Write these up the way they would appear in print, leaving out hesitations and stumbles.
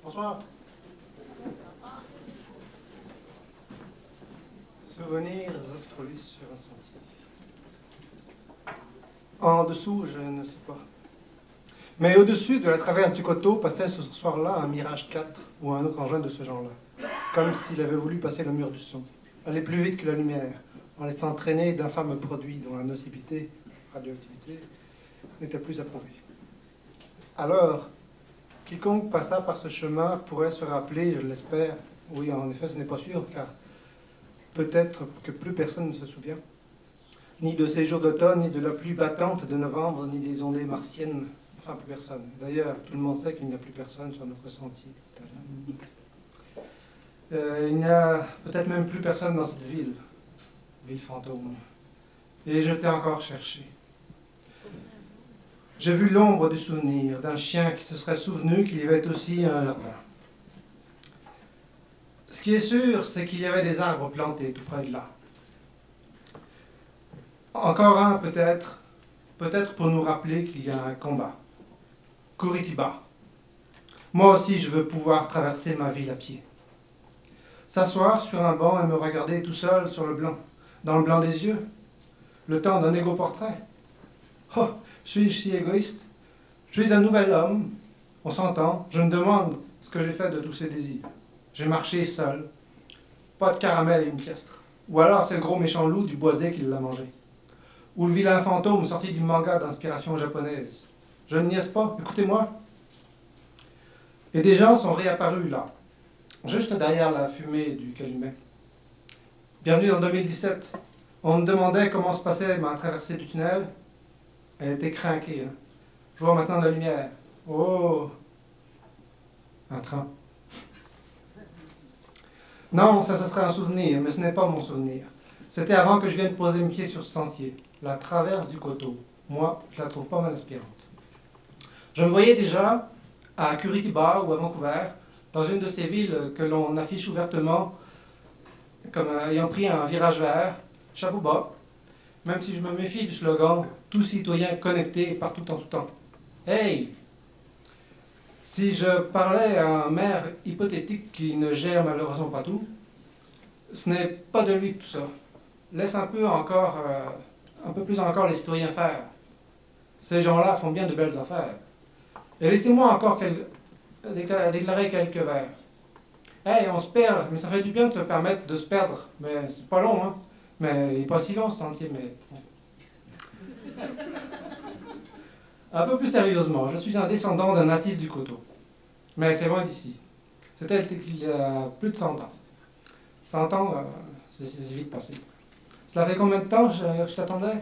Bonsoir. Souvenirs affolés sur un sentier. En dessous, je ne sais pas. Mais au-dessus de la traverse du coteau passait ce soir-là un Mirage 4 ou un autre engin de ce genre-là. Comme s'il avait voulu passer le mur du son. Aller plus vite que la lumière, en laissant traîner d'infâmes produits dont la nocivité, radioactivité, n'était plus approuvée. Alors, quiconque passa par ce chemin pourrait se rappeler, je l'espère, oui, en effet, ce n'est pas sûr, car peut-être que plus personne ne se souvient, ni de ces jours d'automne, ni de la pluie battante de novembre, ni des ondées martiennes, enfin plus personne. D'ailleurs, tout le monde sait qu'il n'y a plus personne sur notre sentier. Il n'y a peut-être même plus personne dans cette ville fantôme. Et je t'ai encore cherché. J'ai vu l'ombre du souvenir d'un chien qui se serait souvenu qu'il y avait aussi un jardin. Ce qui est sûr, c'est qu'il y avait des arbres plantés tout près de là. Encore un peut-être pour nous rappeler qu'il y a un combat. Curitiba. Moi aussi, je veux pouvoir traverser ma ville à pied. S'asseoir sur un banc et me regarder tout seul sur le blanc, dans le blanc des yeux, le temps d'un égo-portrait. Oh, suis-je si égoïste? Je suis un nouvel homme, on s'entend, je me demande ce que j'ai fait de tous ces désirs. J'ai marché seul, pas de caramel et une piastre. Ou alors c'est le gros méchant loup du boisé qui l'a mangé. Ou le vilain fantôme sorti du manga d'inspiration japonaise. Je ne niaise pas, écoutez-moi. Et des gens sont réapparus là, juste derrière la fumée du calumet. Bienvenue en 2017. On me demandait comment se passait ma traversée du tunnel. Elle était craquée. Hein. Je vois maintenant la lumière. Oh! Un train. Non, ça serait un souvenir, mais ce n'est pas mon souvenir. C'était avant que je vienne poser mes pieds sur ce sentier. La traverse du coteau. Moi, je la trouve pas mal inspirante. Je me voyais déjà à Curitiba ou à Vancouver, dans une de ces villes que l'on affiche ouvertement comme ayant pris un virage vert, chapeau bas, même si je me méfie du slogan « Tout citoyen connecté partout en tout temps ». Hey! Si je parlais à un maire hypothétique qui ne gère malheureusement pas tout, ce n'est pas de lui tout ça. Laisse un peu plus encore les citoyens faire. Ces gens-là font bien de belles affaires. Et laissez-moi encore déclarer quelques vers. Hey, on se perd, mais ça fait du bien de se permettre de se perdre. Mais c'est pas long, hein. Mais il n'est pas si long ce sentier, mais... Un peu plus sérieusement, je suis un descendant d'un natif du coteau. Mais c'est loin d'ici. C'était il y a plus de 100 ans. 100 ans, c'est vite passé. Cela fait combien de temps je t'attendais?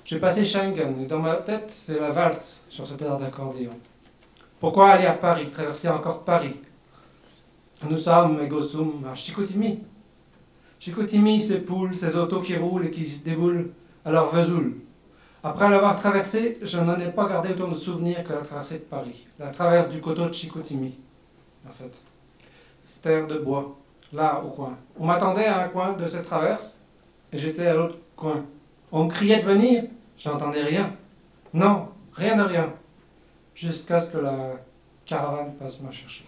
J'ai passé Schengen, et dans ma tête, c'est la valse sur ce air d'accordéon. Pourquoi aller à Paris, traverser encore Paris? Nous sommes, ego sum, à Chicoutimi. Chicoutimi, ces poules, ces autos qui roulent et qui se déboulent à leur Vesoul. Après l'avoir traversé, je n'en ai pas gardé autant de souvenirs que la traversée de Paris. La traverse du coteau de Chicoutimi, en fait. Cette terre de bois, là, au coin. On m'attendait à un coin de cette traverse, et j'étais à l'autre coin. On me criait de venir, je n'entendais rien. Non, rien de rien. Jusqu'à ce que la caravane passe me chercher.